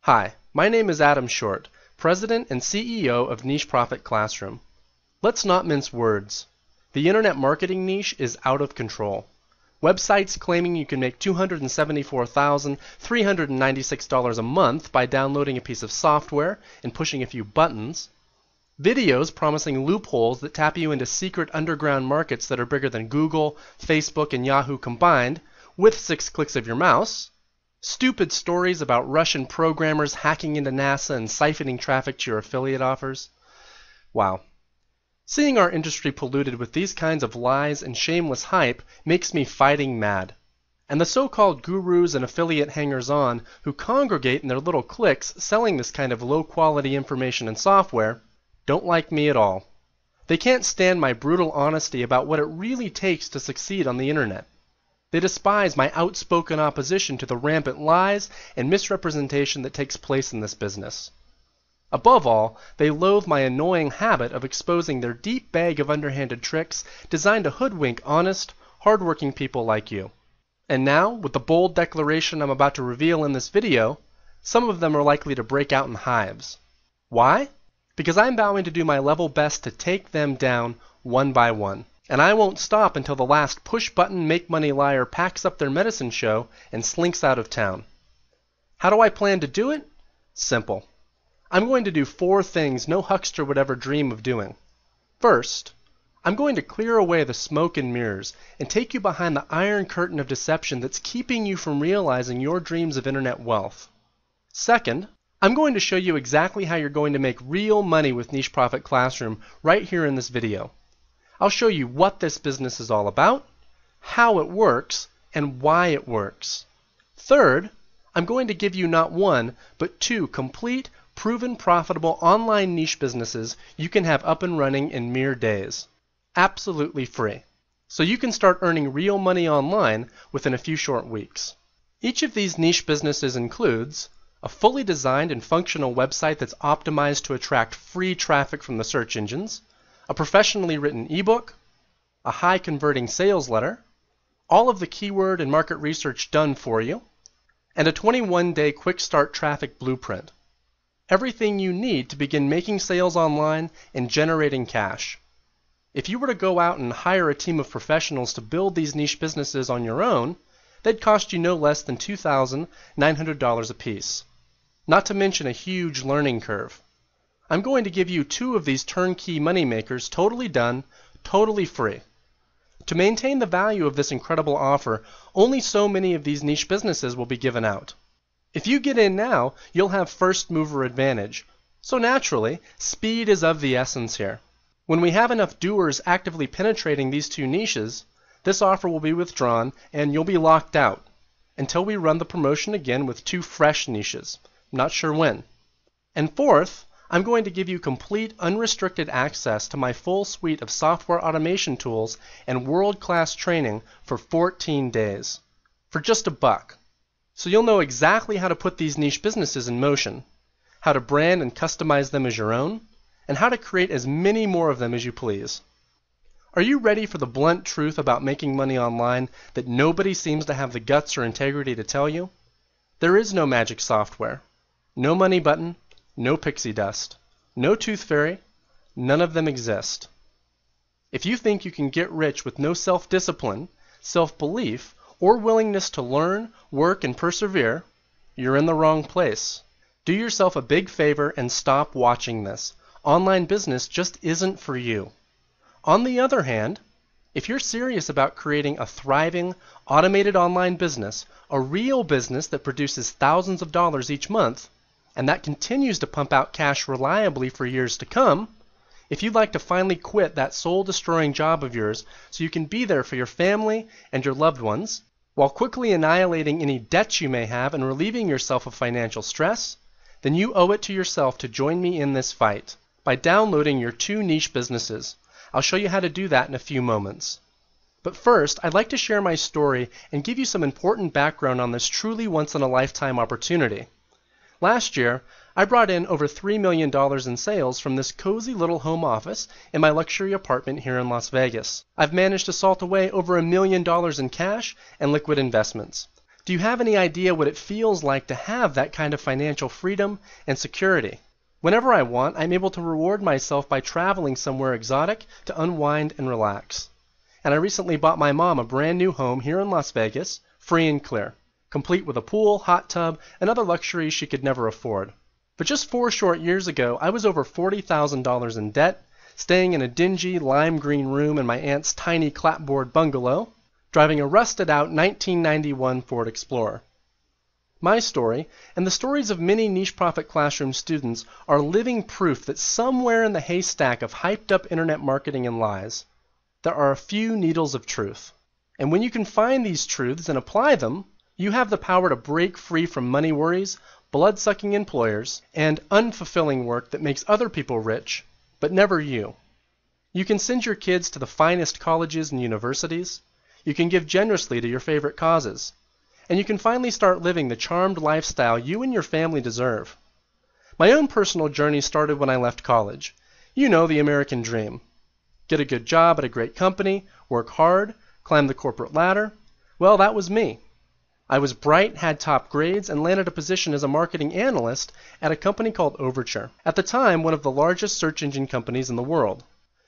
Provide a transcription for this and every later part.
Hi, my name is Adam Short, President and CEO of Niche Profit Classroom. Let's not mince words. The internet marketing niche is out of control. Websites claiming you can make $274,396 a month by downloading a piece of software and pushing a few buttons. Videos promising loopholes that tap you into secret underground markets that are bigger than Google, Facebook, and Yahoo combined, with 6 clicks of your mouse. Stupid stories about Russian programmers hacking into NASA and siphoning traffic to your affiliate offers. Wow. Seeing our industry polluted with these kinds of lies and shameless hype makes me fighting mad. And the so-called gurus and affiliate hangers-on who congregate in their little cliques selling this kind of low-quality information and software don't like me at all. They can't stand my brutal honesty about what it really takes to succeed on the internet. They despise my outspoken opposition to the rampant lies and misrepresentation that takes place in this business. Above all, they loathe my annoying habit of exposing their deep bag of underhanded tricks designed to hoodwink honest, hardworking people like you. And now, with the bold declaration I'm about to reveal in this video, some of them are likely to break out in hives. Why? Because I'm vowing to do my level best to take them down one by one. And I won't stop until the last push-button make-money liar packs up their medicine show and slinks out of town. How do I plan to do it? Simple. I'm going to do 4 things no huckster would ever dream of doing. First, I'm going to clear away the smoke and mirrors and take you behind the iron curtain of deception that's keeping you from realizing your dreams of internet wealth. Second, I'm going to show you exactly how you're going to make real money with Niche Profit Classroom right here in this video. I'll show you what this business is all about, how it works, and why it works. Third, I'm going to give you not 1, but 2 complete, proven profitable online niche businesses you can have up and running in mere days. Absolutely free. So you can start earning real money online within a few short weeks. Each of these niche businesses includes a fully designed and functional website that's optimized to attract free traffic from the search engines, a professionally written ebook, a high-converting sales letter, all of the keyword and market research done for you, and a 21-day quick start traffic blueprint. Everything you need to begin making sales online and generating cash. If you were to go out and hire a team of professionals to build these niche businesses on your own, they'd cost you no less than $2,900 a piece. Not to mention a huge learning curve. I'm going to give you 2 of these turnkey moneymakers totally done, totally free. To maintain the value of this incredible offer, only so many of these niche businesses will be given out. If you get in now, you'll have first mover advantage. So naturally, speed is of the essence here. When we have enough doers actively penetrating these 2 niches, this offer will be withdrawn and you'll be locked out until we run the promotion again with 2 fresh niches. I'm not sure when. And fourth, I'm going to give you complete unrestricted access to my full suite of software automation tools and world-class training for 14 days, for just $1. So you'll know exactly how to put these niche businesses in motion, how to brand and customize them as your own, and how to create as many more of them as you please. Are you ready for the blunt truth about making money online that nobody seems to have the guts or integrity to tell you? There is no magic software, no money button, no pixie dust, no tooth fairy, none of them exist. If you think you can get rich with no self-discipline, self-belief, or willingness to learn, work, and persevere, you're in the wrong place. Do yourself a big favor and stop watching this. Online business just isn't for you. On the other hand, if you're serious about creating a thriving, automated online business, a real business that produces thousands of dollars each month, and that continues to pump out cash reliably for years to come, if you'd like to finally quit that soul-destroying job of yours so you can be there for your family and your loved ones, while quickly annihilating any debts you may have and relieving yourself of financial stress, then you owe it to yourself to join me in this fight by downloading your 2 niche businesses. I'll show you how to do that in a few moments. But first, I'd like to share my story and give you some important background on this truly once-in-a-lifetime opportunity. Last year, I brought in over $3 million in sales from this cozy little home office in my luxury apartment here in Las Vegas. I've managed to salt away over $1 million in cash and liquid investments. Do you have any idea what it feels like to have that kind of financial freedom and security? Whenever I want, I'm able to reward myself by traveling somewhere exotic to unwind and relax. And I recently bought my mom a brand new home here in Las Vegas, free and clear, complete with a pool, hot tub, and other luxuries she could never afford. But just 4 short years ago, I was over $40,000 in debt, staying in a dingy lime green room in my aunt's tiny clapboard bungalow, driving a rusted-out 1991 Ford Explorer. My story, and the stories of many Niche Profit Classroom students, are living proof that somewhere in the haystack of hyped-up internet marketing and lies, there are a few needles of truth. And when you can find these truths and apply them, you have the power to break free from money worries, blood-sucking employers, and unfulfilling work that makes other people rich, but never you. You can send your kids to the finest colleges and universities. You can give generously to your favorite causes. And you can finally start living the charmed lifestyle you and your family deserve. My own personal journey started when I left college. You know, the American dream. Get a good job at a great company, work hard, climb the corporate ladder. Well, that was me. I was bright, had top grades, and landed a position as a marketing analyst at a company called Overture. At the time, one of the largest search engine companies in the world.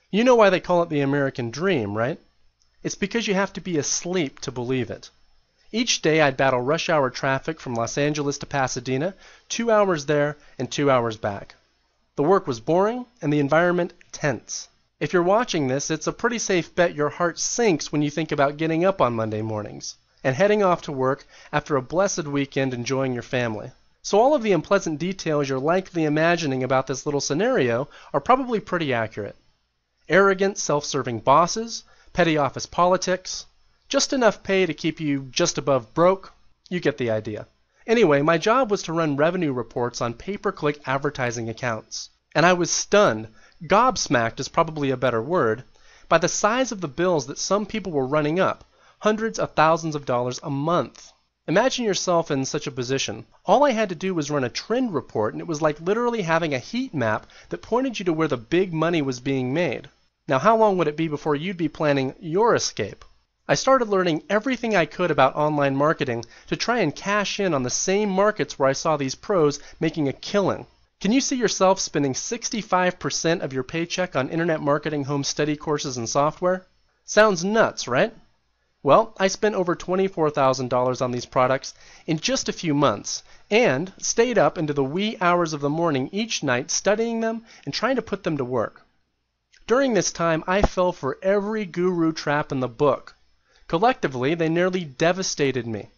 You know why they call it the American dream, right? It's because you have to be asleep to believe it. Each day I'd battle rush hour traffic from Los Angeles to Pasadena, 2 hours there and 2 hours back. The work was boring and the environment tense. If you're watching this, it's a pretty safe bet your heart sinks when you think about getting up on Monday mornings and heading off to work after a blessed weekend enjoying your family. So all of the unpleasant details you're likely imagining about this little scenario are probably pretty accurate. Arrogant, self-serving bosses, petty office politics, just enough pay to keep you just above broke. You get the idea. Anyway, my job was to run revenue reports on pay-per-click advertising accounts. And I was stunned, gobsmacked is probably a better word, by the size of the bills that some people were running up, hundreds of thousands of dollars a month. Imagine yourself in such a position. All I had to do was run a trend report, and it was like literally having a heat map that pointed you to where the big money was being made. Now, how long would it be before you'd be planning your escape? I started learning everything I could about online marketing to try and cash in on the same markets where I saw these pros making a killing. Can you see yourself spending 65% of your paycheck on internet marketing home study courses and software? Sounds nuts, right? Well, I spent over $24,000 on these products in just a few months and stayed up into the wee hours of the morning each night studying them and trying to put them to work. During this time, I fell for every guru trap in the book. Collectively, they nearly devastated me.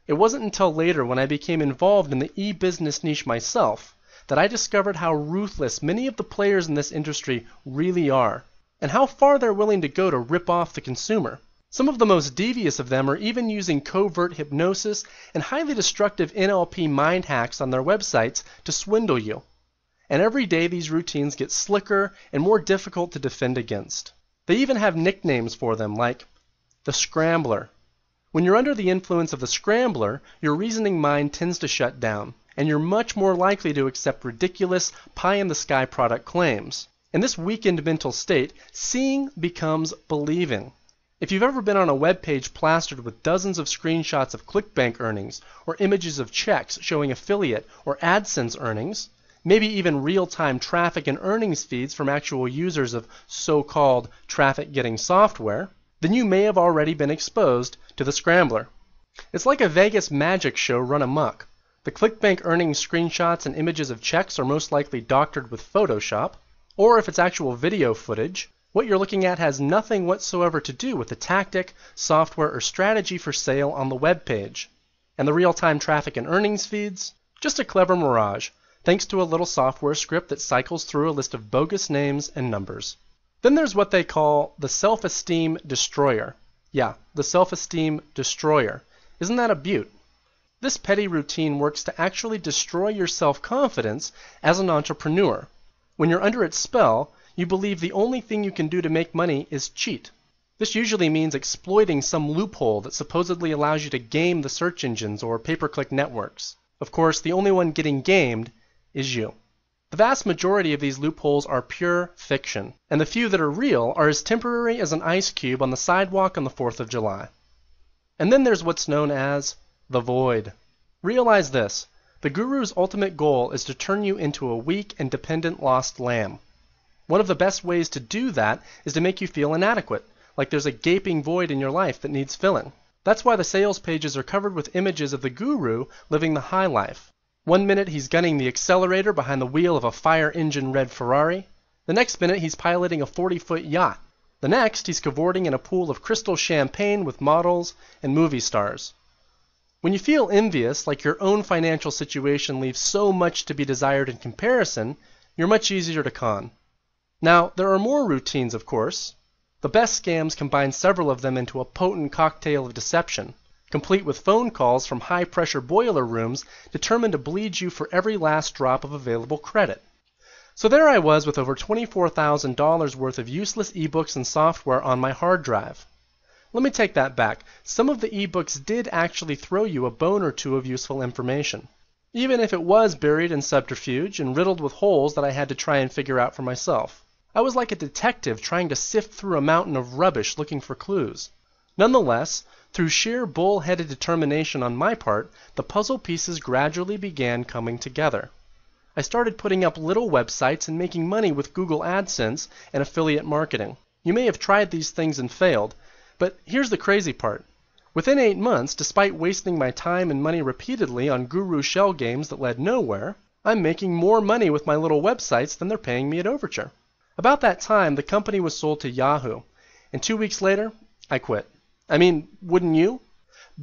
It wasn't until later when I became involved in the e-business niche myself that I discovered how ruthless many of the players in this industry really are, and how far they're willing to go to rip off the consumer. Some of the most devious of them are even using covert hypnosis and highly destructive NLP mind hacks on their websites to swindle you. And every day these routines get slicker and more difficult to defend against. They even have nicknames for them like the Scrambler. When you're under the influence of the Scrambler, your reasoning mind tends to shut down, and you're much more likely to accept ridiculous, pie-in-the-sky product claims. In this weakened mental state, seeing becomes believing. If you've ever been on a web page plastered with dozens of screenshots of ClickBank earnings, or images of checks showing affiliate or AdSense earnings, maybe even real-time traffic and earnings feeds from actual users of so-called traffic-getting software, then you may have already been exposed to the Scrambler. It's like a Vegas magic show run amok. The ClickBank earnings screenshots and images of checks are most likely doctored with Photoshop, or if it's actual video footage, what you're looking at has nothing whatsoever to do with the tactic, software, or strategy for sale on the web page. And the real-time traffic and earnings feeds? Just a clever mirage, thanks to a little software script that cycles through a list of bogus names and numbers. Then there's what they call the self-esteem destroyer. Yeah, the self-esteem destroyer. Isn't that a beaut? This petty routine works to actually destroy your self-confidence as an entrepreneur. When you're under its spell, you believe the only thing you can do to make money is cheat. This usually means exploiting some loophole that supposedly allows you to game the search engines or pay-per-click networks. Of course, the only one getting gamed is you. The vast majority of these loopholes are pure fiction, and the few that are real are as temporary as an ice cube on the sidewalk on the 4th of July. And then there's what's known as The void. Realize this. The guru's ultimate goal is to turn you into a weak and dependent lost lamb. One of the best ways to do that is to make you feel inadequate, like there's a gaping void in your life that needs filling. That's why the sales pages are covered with images of the guru living the high life. One minute he's gunning the accelerator behind the wheel of a fire engine red Ferrari. The next minute he's piloting a 40-foot yacht. The next he's cavorting in a pool of crystal champagne with models and movie stars. When you feel envious, like your own financial situation leaves so much to be desired in comparison, you're much easier to con. Now, there are more routines, of course. The best scams combine several of them into a potent cocktail of deception, complete with phone calls from high-pressure boiler rooms determined to bleed you for every last drop of available credit. So there I was with over $24,000 worth of useless ebooks and software on my hard drive. Let me take that back. Some of the ebooks did actually throw you a bone or two of useful information, even if it was buried in subterfuge and riddled with holes that I had to try and figure out for myself. I was like a detective trying to sift through a mountain of rubbish looking for clues. Nonetheless, through sheer bull-headed determination on my part, the puzzle pieces gradually began coming together. I started putting up little websites and making money with Google AdSense and affiliate marketing. You may have tried these things and failed, but here's the crazy part. Within 8 months, despite wasting my time and money repeatedly on guru shell games that led nowhere, I'm making more money with my little websites than they're paying me at Overture. About that time, the company was sold to Yahoo, and 2 weeks later, I quit. I mean, wouldn't you?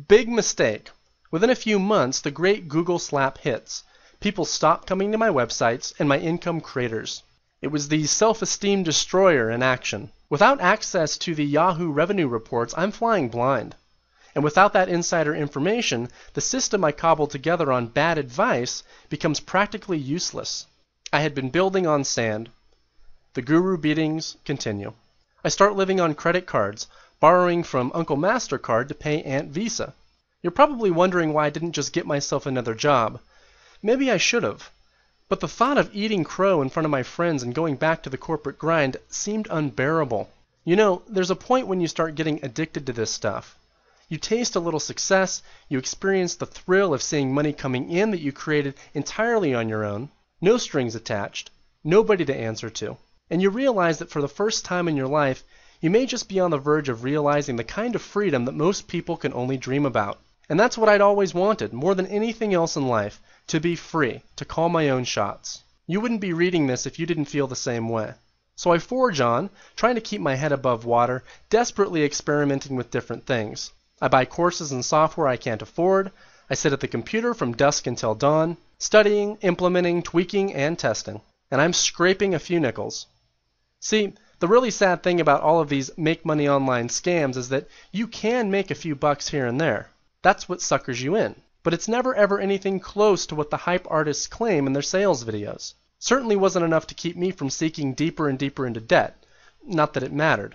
Big mistake. Within a few months, the great Google slap hits. People stopped coming to my websites, and my income craters. It was the self-esteem destroyer in action. Without access to the Yahoo revenue reports, I'm flying blind. And without that insider information, the system I cobbled together on bad advice becomes practically useless. I had been building on sand. The guru beatings continue. I start living on credit cards, borrowing from Uncle MasterCard to pay Aunt Visa. You're probably wondering why I didn't just get myself another job. Maybe I should have. But the thought of eating crow in front of my friends and going back to the corporate grind seemed unbearable. You know, there's a point when you start getting addicted to this stuff. You taste a little success, you experience the thrill of seeing money coming in that you created entirely on your own, no strings attached, nobody to answer to. And you realize that for the first time in your life, you may just be on the verge of realizing the kind of freedom that most people can only dream about. And that's what I'd always wanted, more than anything else in life, to be free, to call my own shots. You wouldn't be reading this if you didn't feel the same way. So I forge on, trying to keep my head above water, desperately experimenting with different things. I buy courses and software I can't afford. I sit at the computer from dusk until dawn, studying, implementing, tweaking, and testing. And I'm scraping a few nickels. See, the really sad thing about all of these make money online scams is that you can make a few bucks here and there. That's what suckers you in. But it's never ever anything close to what the hype artists claim in their sales videos. Certainly wasn't enough to keep me from sinking deeper and deeper into debt. Not that it mattered.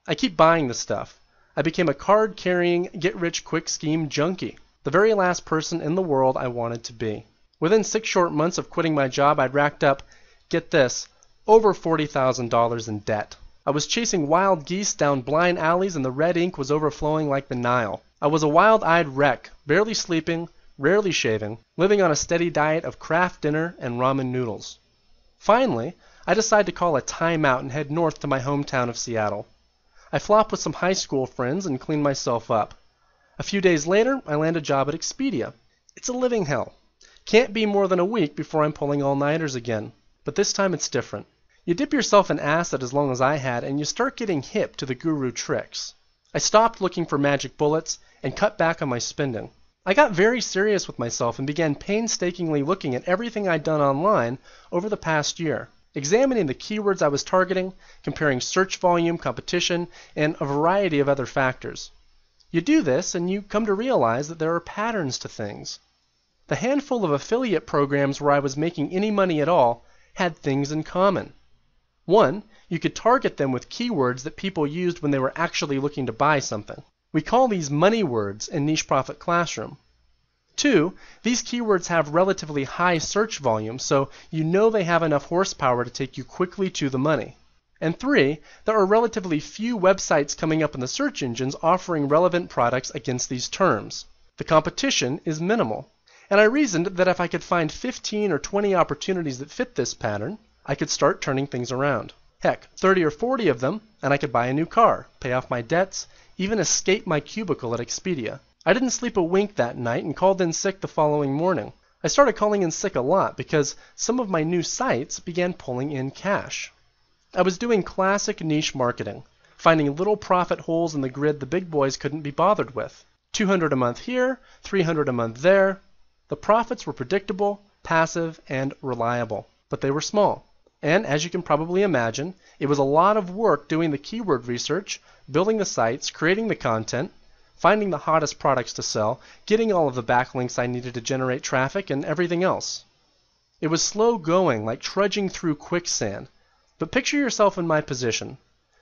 I keep buying the stuff. I became a card-carrying, get-rich-quick scheme junkie. The very last person in the world I wanted to be. Within 6 short months of quitting my job, I'd racked up, get this, over $40,000 in debt. I was chasing wild geese down blind alleys and the red ink was overflowing like the Nile. I was a wild-eyed wreck, barely sleeping, rarely shaving, living on a steady diet of Kraft dinner and ramen noodles. Finally, I decided to call a timeout and head north to my hometown of Seattle. I flop with some high school friends and clean myself up. A few days later, I land a job at Expedia. It's a living hell. Can't be more than a week before I'm pulling all-nighters again. But this time it's different. You dip yourself in acid as long as I had, and you start getting hip to the guru tricks. I stopped looking for magic bullets and cut back on my spending. I got very serious with myself and began painstakingly looking at everything I'd done online over the past year, examining the keywords I was targeting, comparing search volume, competition, and a variety of other factors. You do this and you come to realize that there are patterns to things. The handful of affiliate programs where I was making any money at all had things in common. One, you could target them with keywords that people used when they were actually looking to buy something. We call these money words in Niche Profit Classroom. 2, these keywords have relatively high search volume, so you know they have enough horsepower to take you quickly to the money. And 3, there are relatively few websites coming up in the search engines offering relevant products against these terms. The competition is minimal. And I reasoned that if I could find 15 or 20 opportunities that fit this pattern, I could start turning things around. Heck, 30 or 40 of them, and I could buy a new car, pay off my debts, even escape my cubicle at Expedia. I didn't sleep a wink that night and called in sick the following morning. I started calling in sick a lot because some of my new sites began pulling in cash. I was doing classic niche marketing, finding little profit holes in the grid the big boys couldn't be bothered with. $200 a month here, $300 a month there. The profits were predictable, passive, and reliable, but they were small. And as you can probably imagine, it was a lot of work doing the keyword research, building the sites, creating the content, finding the hottest products to sell, getting all of the backlinks I needed to generate traffic, and everything else. It was slow going, like trudging through quicksand. But picture yourself in my position.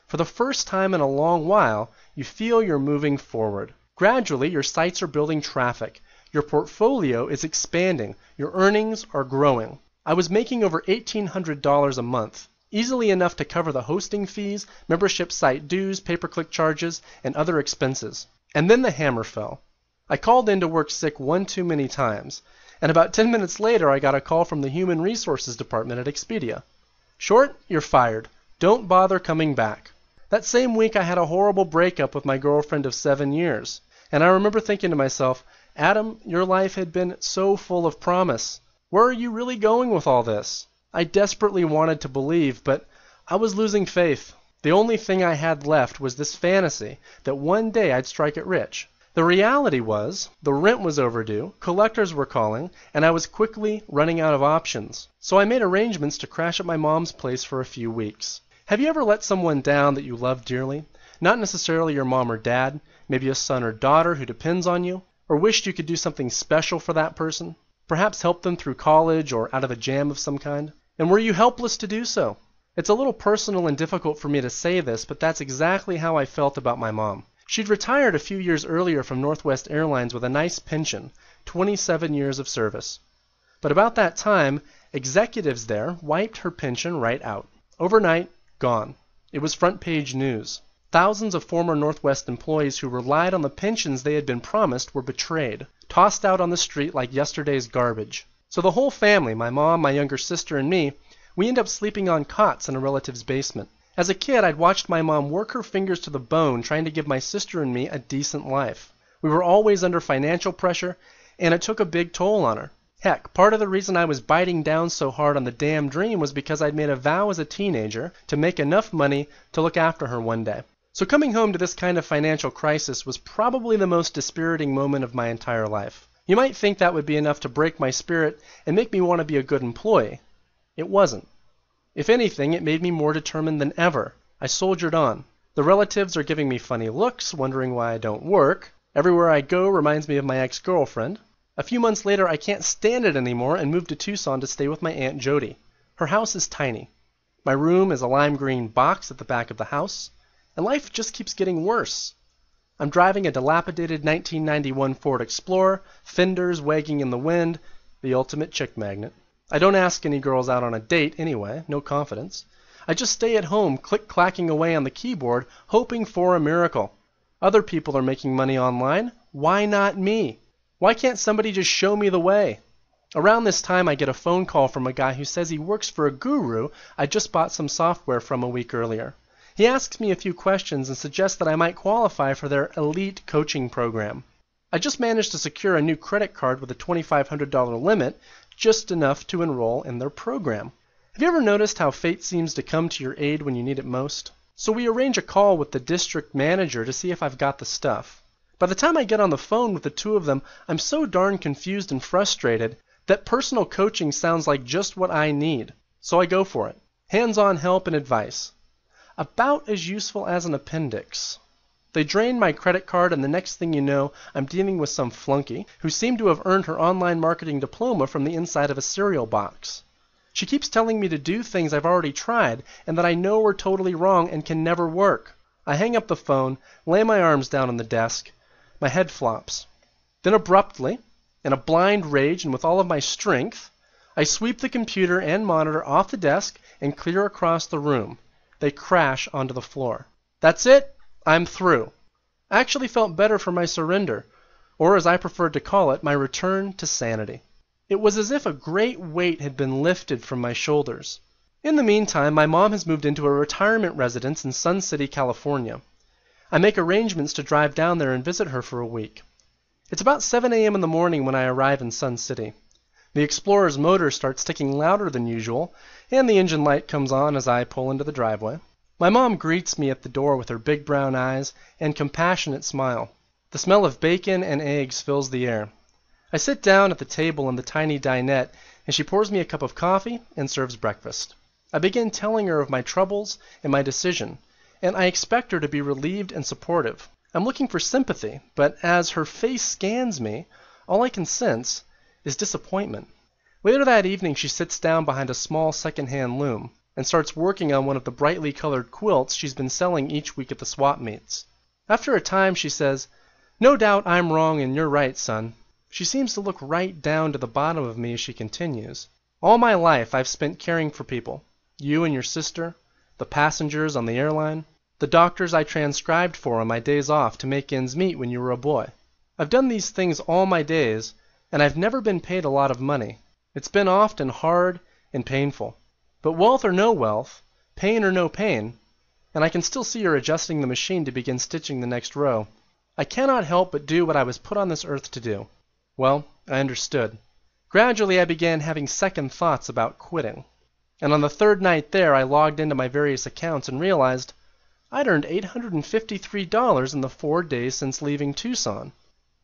For the first time in a long while, you feel you're moving forward. Gradually, your sites are building traffic. Your portfolio is expanding. Your earnings are growing. I was making over $1,800 a month, easily enough to cover the hosting fees, membership site dues, pay-per-click charges, and other expenses. And then the hammer fell. I called in to work sick one too many times, and about 10 minutes later I got a call from the Human Resources Department at Expedia. Short, you're fired. Don't bother coming back. That same week I had a horrible breakup with my girlfriend of 7 years, and I remember thinking to myself, Adam, your life had been so full of promise. Where are you really going with all this? I desperately wanted to believe, but I was losing faith. The only thing I had left was this fantasy that one day I'd strike it rich. The reality was, the rent was overdue, collectors were calling, and I was quickly running out of options. So I made arrangements to crash at my mom's place for a few weeks. Have you ever let someone down that you love dearly? Not necessarily your mom or dad, maybe a son or daughter who depends on you? Or wished you could do something special for that person? Perhaps help them through college or out of a jam of some kind? And were you helpless to do so? It's a little personal and difficult for me to say this, but that's exactly how I felt about my mom. She'd retired a few years earlier from Northwest Airlines with a nice pension, 27 years of service. But about that time, executives there wiped her pension right out. Overnight, gone. It was front page news. Thousands of former Northwest employees who relied on the pensions they had been promised were betrayed, tossed out on the street like yesterday's garbage. So the whole family, my mom, my younger sister, and me, we ended up sleeping on cots in a relative's basement. As a kid, I'd watched my mom work her fingers to the bone trying to give my sister and me a decent life. We were always under financial pressure, and it took a big toll on her. Heck, part of the reason I was biting down so hard on the damn dream was because I'd made a vow as a teenager to make enough money to look after her one day. So coming home to this kind of financial crisis was probably the most dispiriting moment of my entire life. You might think that would be enough to break my spirit and make me want to be a good employee. It wasn't. If anything, it made me more determined than ever. I soldiered on. The relatives are giving me funny looks, wondering why I don't work. Everywhere I go reminds me of my ex-girlfriend. A few months later, I can't stand it anymore and moved to Tucson to stay with my Aunt Jody. Her house is tiny. My room is a lime green box at the back of the house. And life just keeps getting worse. I'm driving a dilapidated 1991 Ford Explorer, fenders wagging in the wind, the ultimate chick magnet. I don't ask any girls out on a date anyway, no confidence. I just stay at home click-clacking away on the keyboard, hoping for a miracle. Other people are making money online. Why not me? Why can't somebody just show me the way? Around this time, I get a phone call from a guy who says he works for a guru I just bought some software from a week earlier. He asks me a few questions and suggests that I might qualify for their elite coaching program. I just managed to secure a new credit card with a $2,500 limit, just enough to enroll in their program. Have you ever noticed how fate seems to come to your aid when you need it most? So we arrange a call with the district manager to see if I've got the stuff. By the time I get on the phone with the two of them, I'm so darn confused and frustrated that personal coaching sounds like just what I need. So I go for it. Hands-on help and advice. About as useful as an appendix. They drain my credit card, and the next thing you know, I'm dealing with some flunky who seemed to have earned her online marketing diploma from the inside of a cereal box. She keeps telling me to do things I've already tried and that I know are totally wrong and can never work. I hang up the phone, lay my arms down on the desk. My head flops. Then abruptly, in a blind rage and with all of my strength, I sweep the computer and monitor off the desk and clear across the room. They crash onto the floor. That's it. I'm through. I actually felt better for my surrender. or as I preferred to call it, my return to sanity. It was as if a great weight had been lifted from my shoulders. In the meantime, my mom has moved into a retirement residence in Sun City, California. I make arrangements to drive down there and visit her for a week. It's about 7 a.m. in the morning when I arrive in Sun City. The Explorer's motor starts ticking louder than usual, and the engine light comes on as I pull into the driveway. My mom greets me at the door with her big brown eyes and compassionate smile. The smell of bacon and eggs fills the air. I sit down at the table in the tiny dinette, and she pours me a cup of coffee and serves breakfast. I begin telling her of my troubles and my decision, and I expect her to be relieved and supportive. I'm looking for sympathy, but as her face scans me, all I can sense is disappointment. Later that evening, she sits down behind a small second-hand loom and starts working on one of the brightly colored quilts she's been selling each week at the swap meets. After a time, she says, "No doubt I'm wrong and you're right, son." She seems to look right down to the bottom of me as she continues. "All my life I've spent caring for people. You and your sister, the passengers on the airline, the doctors I transcribed for on my days off to make ends meet when you were a boy. I've done these things all my days, and I've never been paid a lot of money. It's been often hard and painful. But wealth or no wealth, pain or no pain," and I can still see her adjusting the machine to begin stitching the next row, "I cannot help but do what I was put on this earth to do." Well, I understood. Gradually I began having second thoughts about quitting. And on the third night there, I logged into my various accounts and realized I'd earned $853 in the 4 days since leaving Tucson.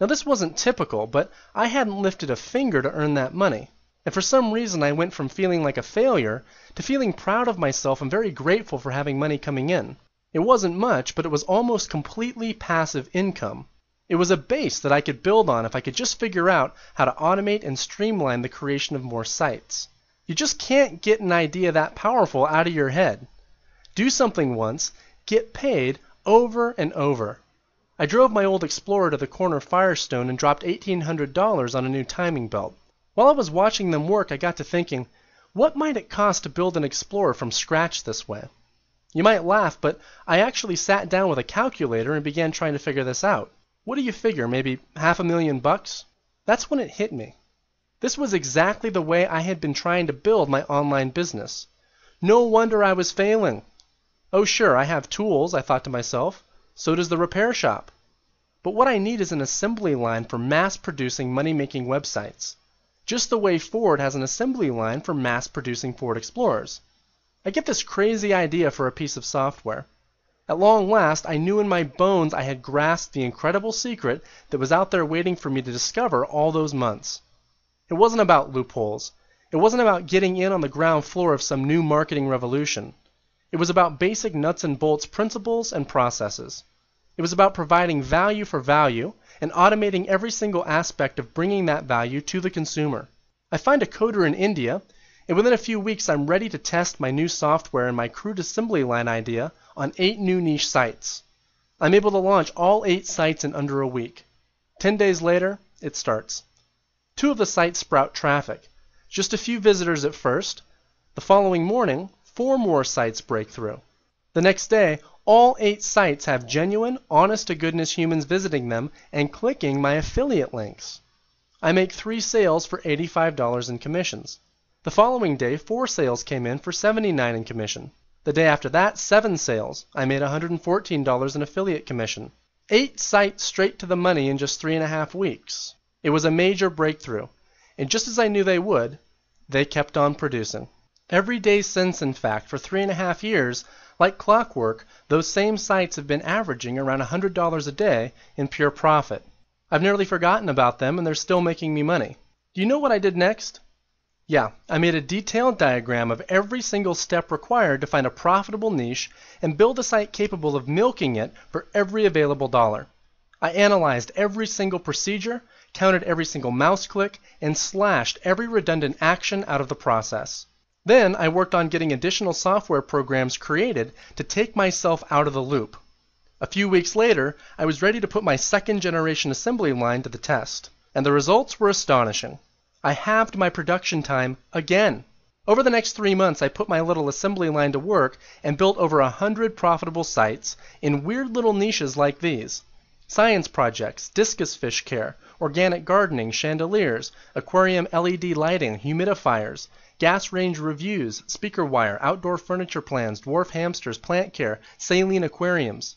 Now this wasn't typical, but I hadn't lifted a finger to earn that money. And for some reason I went from feeling like a failure to feeling proud of myself and very grateful for having money coming in. It wasn't much, but it was almost completely passive income. It was a base that I could build on if I could just figure out how to automate and streamline the creation of more sites. You just can't get an idea that powerful out of your head. Do something once, get paid over and over. I drove my old Explorer to the corner Firestone and dropped $1,800 on a new timing belt. While I was watching them work, I got to thinking, what might it cost to build an Explorer from scratch this way? You might laugh, but I actually sat down with a calculator and began trying to figure this out. What do you figure, maybe $500,000? That's when it hit me. This was exactly the way I had been trying to build my online business. No wonder I was failing. Oh sure, I have tools, I thought to myself. So does the repair shop. But what I need is an assembly line for mass-producing money-making websites. Just the way Ford has an assembly line for mass-producing Ford Explorers. I get this crazy idea for a piece of software. At long last, I knew in my bones I had grasped the incredible secret that was out there waiting for me to discover all those months. It wasn't about loopholes. It wasn't about getting in on the ground floor of some new marketing revolution. It was about basic nuts and bolts principles and processes. It was about providing value for value and automating every single aspect of bringing that value to the consumer. I find a coder in India, and within a few weeks I'm ready to test my new software and my crude assembly line idea on 8 new niche sites. I'm able to launch all 8 sites in under a week. 10 days later, it starts. 2 of the sites sprout traffic. Just a few visitors at first. The following morning, 4 more sites break through. The next day, all 8 sites have genuine, honest-to-goodness humans visiting them and clicking my affiliate links. I make 3 sales for $85 in commissions. The following day, 4 sales came in for $79 in commission. The day after that, 7 sales. I made $114 in affiliate commission. 8 sites straight to the money in just 3.5 weeks. It was a major breakthrough, and just as I knew they would, they kept on producing. Every day since, in fact, for 3.5 years, like clockwork, those same sites have been averaging around $100 a day in pure profit. I've nearly forgotten about them, and they're still making me money. Do you know what I did next? Yeah, I made a detailed diagram of every single step required to find a profitable niche and build a site capable of milking it for every available dollar. I analyzed every single procedure, counted every single mouse click, and slashed every redundant action out of the process. Then I worked on getting additional software programs created to take myself out of the loop. A few weeks later, I was ready to put my second-generation assembly line to the test, and the results were astonishing. I halved my production time again. Over the next 3 months, I put my little assembly line to work and built over 100 profitable sites in weird little niches like these. science projects, discus fish care, organic gardening, chandeliers, aquarium LED lighting, humidifiers, gas range reviews, speaker wire, outdoor furniture plans, dwarf hamsters, plant care, saline aquariums.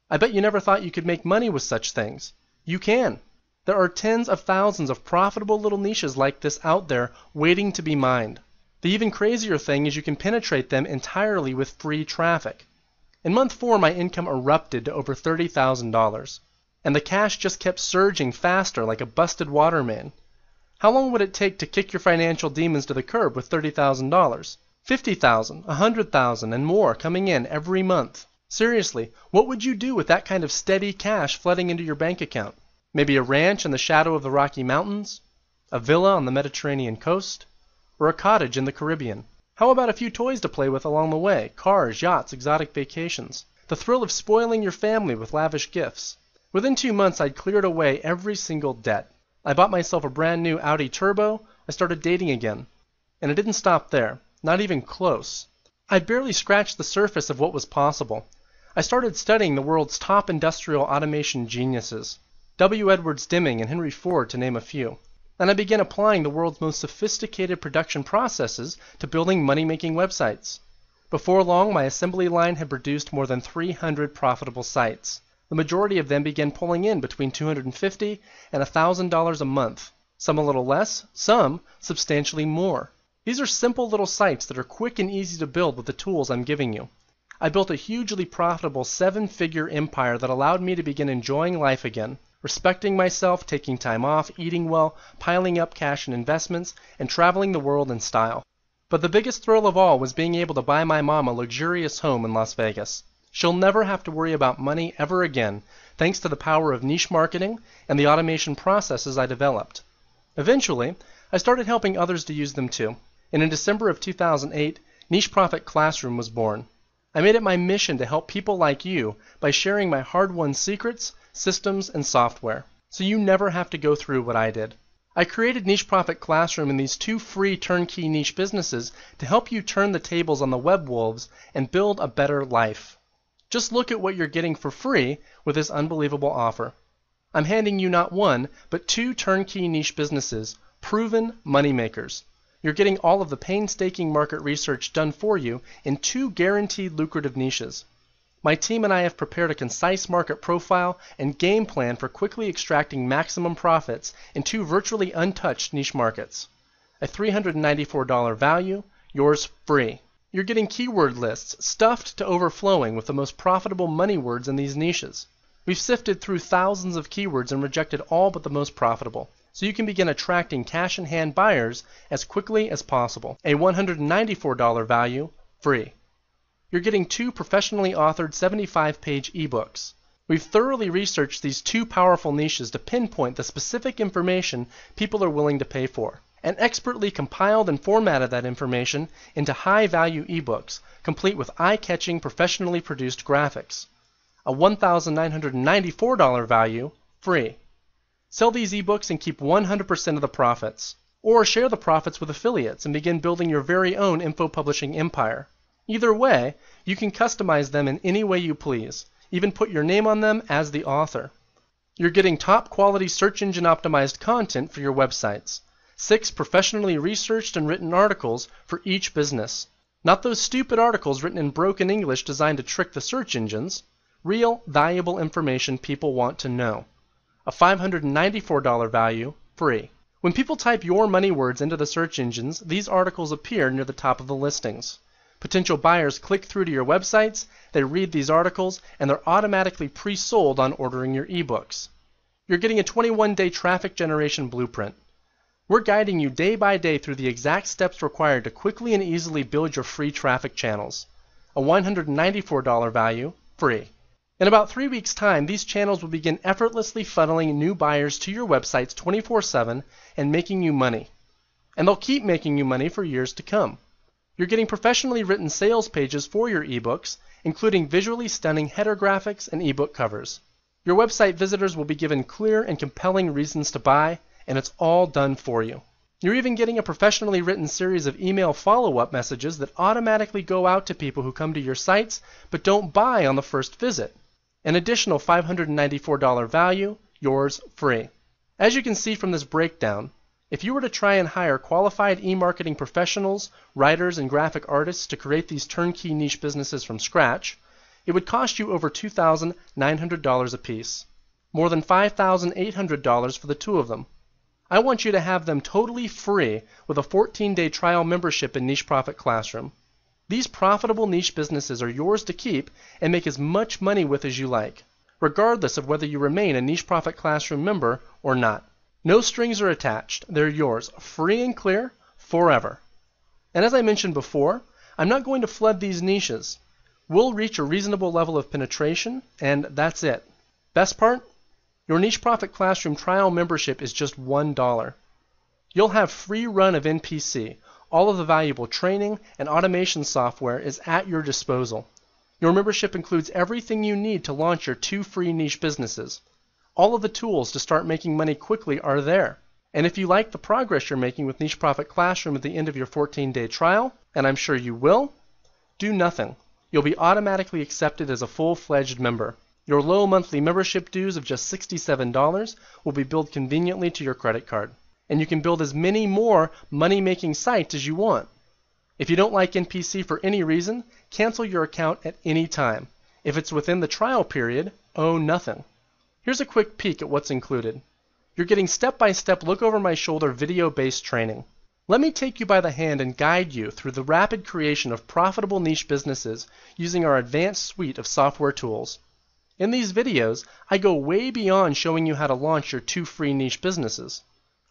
I bet you never thought you could make money with such things. You can. There are tens of thousands of profitable little niches like this out there waiting to be mined. The even crazier thing is you can penetrate them entirely with free traffic. In month 4, my income erupted to over $30,000, and the cash just kept surging faster like a busted water main. How long would it take to kick your financial demons to the curb with $30,000? $50,000, $100,000, and more coming in every month. Seriously, what would you do with that kind of steady cash flooding into your bank account? Maybe a ranch in the shadow of the Rocky Mountains? A villa on the Mediterranean coast? Or a cottage in the Caribbean? How about a few toys to play with along the way? Cars, yachts, exotic vacations. The thrill of spoiling your family with lavish gifts. Within 2 months, I'd cleared away every single debt. I bought myself a brand new Audi Turbo. I started dating again. And it didn't stop there. Not even close. I'd barely scratched the surface of what was possible. I started studying the world's top industrial automation geniuses. W. Edwards Deming and Henry Ford, to name a few. And I began applying the world's most sophisticated production processes to building money-making websites. Before long, my assembly line had produced more than 300 profitable sites. The majority of them began pulling in between $250 and $1,000 a month. Some a little less, some substantially more. These are simple little sites that are quick and easy to build with the tools I'm giving you. I built a hugely profitable 7-figure empire that allowed me to begin enjoying life again. Respecting myself, taking time off, eating well, piling up cash and investments, and traveling the world in style. But the biggest thrill of all was being able to buy my mom a luxurious home in Las Vegas. She'll never have to worry about money ever again, thanks to the power of niche marketing and the automation processes I developed. Eventually, I started helping others to use them too. And in December of 2008, Niche Profit Classroom was born. I made it my mission to help people like you by sharing my hard-won secrets, systems, and software, so you never have to go through what I did. I created Niche Profit Classroom and these 2 free turnkey niche businesses to help you turn the tables on the web wolves and build a better life. Just look at what you're getting for free with this unbelievable offer. I'm handing you not 1, but 2 turnkey niche businesses, proven moneymakers. You're getting all of the painstaking market research done for you in 2 guaranteed lucrative niches. My team and I have prepared a concise market profile and game plan for quickly extracting maximum profits in 2 virtually untouched niche markets. A $394 value, yours free. You're getting keyword lists stuffed to overflowing with the most profitable money words in these niches. We've sifted through thousands of keywords and rejected all but the most profitable, so you can begin attracting cash-in-hand buyers as quickly as possible. A $194 value, free. You're getting 2 professionally authored 75-page ebooks. We've thoroughly researched these 2 powerful niches to pinpoint the specific information people are willing to pay for, and expertly compiled and formatted that information into high-value ebooks, complete with eye-catching, professionally produced graphics. A $1,994 value, free. Sell these ebooks and keep 100% of the profits, or share the profits with affiliates and begin building your very own info publishing empire. Either way, you can customize them in any way you please, even put your name on them as the author. You're getting top quality search engine optimized content for your websites. 6 professionally researched and written articles for each business. Not those stupid articles written in broken English designed to trick the search engines. Real, valuable information people want to know. A $594 value, free. When people type your money words into the search engines, these articles appear near the top of the listings. Potential buyers click through to your websites, they read these articles, and they're automatically pre-sold on ordering your ebooks. You're getting a 21-day traffic generation blueprint. We're guiding you day by day through the exact steps required to quickly and easily build your free traffic channels. A $194 value, free. In about 3 weeks' time, these channels will begin effortlessly funneling new buyers to your websites 24/7 and making you money. And they'll keep making you money for years to come. You're getting professionally written sales pages for your ebooks, including visually stunning header graphics and ebook covers. Your website visitors will be given clear and compelling reasons to buy, and it's all done for you. You're even getting a professionally written series of email follow-up messages that automatically go out to people who come to your sites but don't buy on the first visit. An additional $594 value, yours free. As you can see from this breakdown, if you were to try and hire qualified e-marketing professionals, writers, and graphic artists to create these turnkey niche businesses from scratch, it would cost you over $2,900 apiece. More than $5,800 for the two of them. I want you to have them totally free with a 14-day trial membership in Niche Profit Classroom. These profitable niche businesses are yours to keep and make as much money with as you like, regardless of whether you remain a Niche Profit Classroom member or not. No strings are attached. They're yours, free and clear, forever. And as I mentioned before, I'm not going to flood these niches. We'll reach a reasonable level of penetration, and that's it. Best part? Your Niche Profit Classroom trial membership is just $1. You'll have free run of NPC. All of the valuable training and automation software is at your disposal. Your membership includes everything you need to launch your 2 free niche businesses. All of the tools to start making money quickly are there. And if you like the progress you're making with Niche Profit Classroom at the end of your 14-day trial, and I'm sure you will, do nothing. You'll be automatically accepted as a full-fledged member. Your low monthly membership dues of just $67 will be billed conveniently to your credit card. And you can build as many more money-making sites as you want. If you don't like NPC for any reason, cancel your account at any time. If it's within the trial period, owe nothing. Here's a quick peek at what's included. You're getting step-by-step look-over-my-shoulder video-based training. Let me take you by the hand and guide you through the rapid creation of profitable niche businesses using our advanced suite of software tools. In these videos, I go way beyond showing you how to launch your 2 free niche businesses.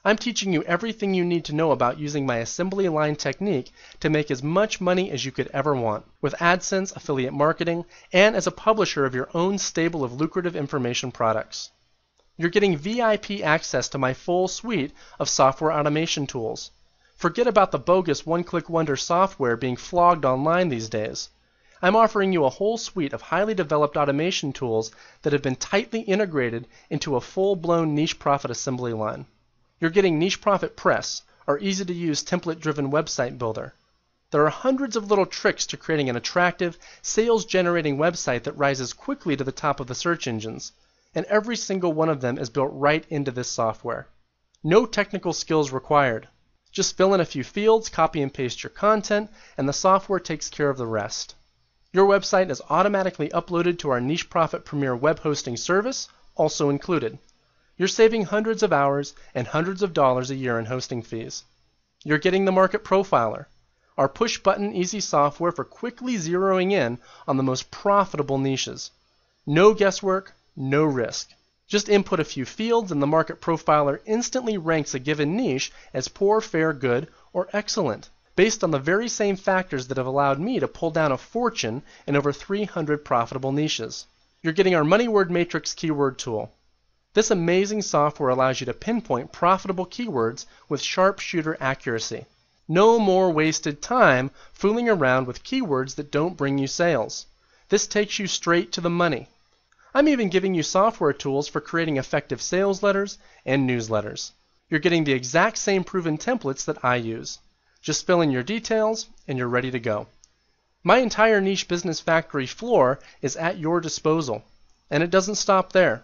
I'm teaching you everything you need to know about using my assembly line technique to make as much money as you could ever want, with AdSense, affiliate marketing, and as a publisher of your own stable of lucrative information products. You're getting VIP access to my full suite of software automation tools. Forget about the bogus one-click wonder software being flogged online these days. I'm offering you a whole suite of highly developed automation tools that have been tightly integrated into a full-blown niche profit assembly line. You're getting Niche Profit Press, our easy-to-use template-driven website builder. There are hundreds of little tricks to creating an attractive, sales-generating website that rises quickly to the top of the search engines, and every single one of them is built right into this software. No technical skills required. Just fill in a few fields, copy and paste your content, and the software takes care of the rest. Your website is automatically uploaded to our Niche Profit Premier web hosting service, also included. You're saving hundreds of hours and hundreds of dollars a year in hosting fees. You're getting the Market Profiler, our push-button easy software for quickly zeroing in on the most profitable niches. No guesswork, no risk. Just input a few fields and the Market Profiler instantly ranks a given niche as poor, fair, good, or excellent, based on the very same factors that have allowed me to pull down a fortune in over 300 profitable niches. You're getting our Money Word Matrix keyword tool. This amazing software allows you to pinpoint profitable keywords with sharpshooter accuracy. No more wasted time fooling around with keywords that don't bring you sales. This takes you straight to the money. I'm even giving you software tools for creating effective sales letters and newsletters. You're getting the exact same proven templates that I use. Just fill in your details and you're ready to go. My entire Niche Business Factory floor is at your disposal, and it doesn't stop there.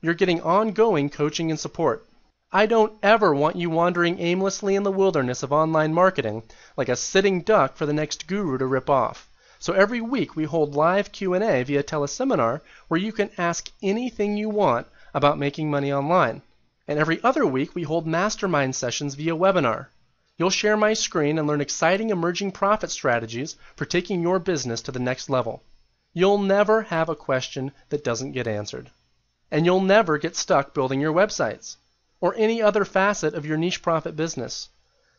You're getting ongoing coaching and support. I don't ever want you wandering aimlessly in the wilderness of online marketing like a sitting duck for the next guru to rip off. So every week we hold live Q&A via teleseminar where you can ask anything you want about making money online. And every other week we hold mastermind sessions via webinar. You'll share my screen and learn exciting emerging profit strategies for taking your business to the next level. You'll never have a question that doesn't get answered. And you'll never get stuck building your websites or any other facet of your niche profit business.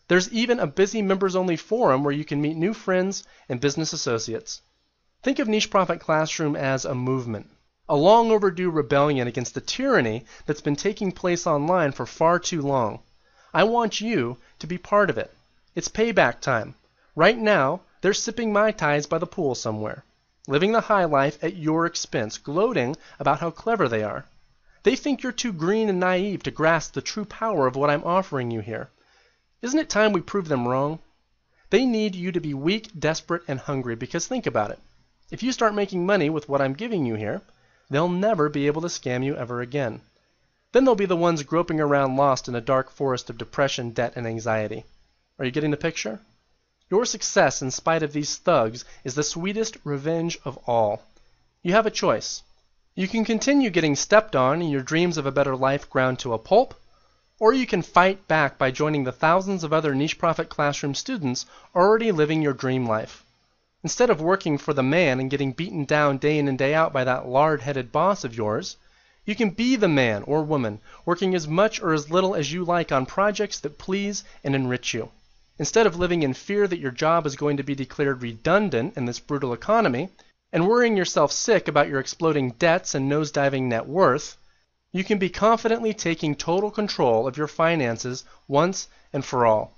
There's even a busy members-only forum where you can meet new friends and business associates. Think of Niche Profit Classroom as a movement, a long overdue rebellion against the tyranny that's been taking place online for far too long. I want you to be part of it. It's payback time. Right now, they're sipping Mai Tais by the pool somewhere, living the high life at your expense, gloating about how clever they are. They think you're too green and naive to grasp the true power of what I'm offering you here. Isn't it time we prove them wrong? They need you to be weak, desperate, and hungry because think about it. If you start making money with what I'm giving you here, they'll never be able to scam you ever again. Then they'll be the ones groping around lost in a dark forest of depression, debt, and anxiety. Are you getting the picture? Your success in spite of these thugs is the sweetest revenge of all. You have a choice. You can continue getting stepped on and your dreams of a better life ground to a pulp, or you can fight back by joining the thousands of other niche profit classroom students already living your dream life. Instead of working for the man and getting beaten down day in and day out by that lard-headed boss of yours, you can be the man or woman, working as much or as little as you like on projects that please and enrich you. Instead of living in fear that your job is going to be declared redundant in this brutal economy, and worrying yourself sick about your exploding debts and nosediving net worth, you can be confidently taking total control of your finances once and for all.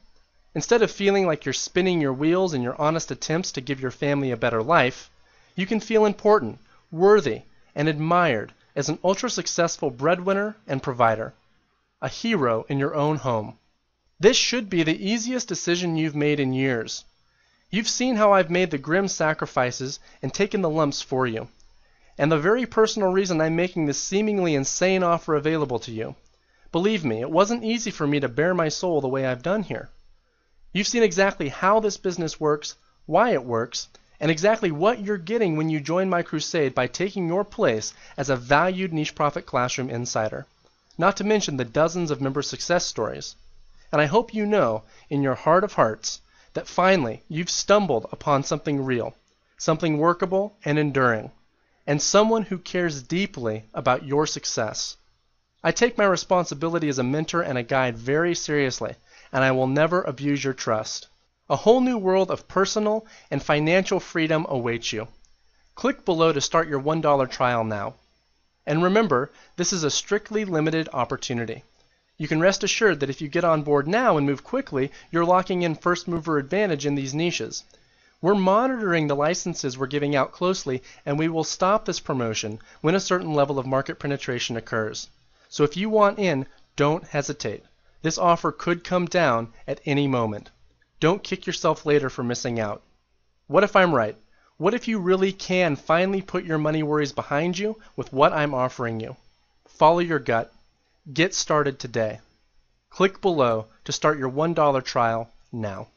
Instead of feeling like you're spinning your wheels in your honest attempts to give your family a better life, you can feel important, worthy, and admired as an ultra-successful breadwinner and provider, a hero in your own home. This should be the easiest decision you've made in years. You've seen how I've made the grim sacrifices and taken the lumps for you, and the very personal reason I'm making this seemingly insane offer available to you. Believe me, it wasn't easy for me to bare my soul the way I've done here. You've seen exactly how this business works, why it works, and exactly what you're getting when you join my crusade by taking your place as a valued niche profit classroom insider, not to mention the dozens of member success stories. And I hope you know, in your heart of hearts, that finally you've stumbled upon something real, something workable and enduring, and someone who cares deeply about your success. I take my responsibility as a mentor and a guide very seriously, and I will never abuse your trust. A whole new world of personal and financial freedom awaits you. Click below to start your $1 trial now. And remember, this is a strictly limited opportunity. You can rest assured that if you get on board now and move quickly, you're locking in first mover advantage in these niches. We're monitoring the licenses we're giving out closely, and we will stop this promotion when a certain level of market penetration occurs. So if you want in, don't hesitate. This offer could come down at any moment. Don't kick yourself later for missing out. What if I'm right? What if you really can finally put your money worries behind you with what I'm offering you? Follow your gut. Get started today. Click below to start your $1 trial now.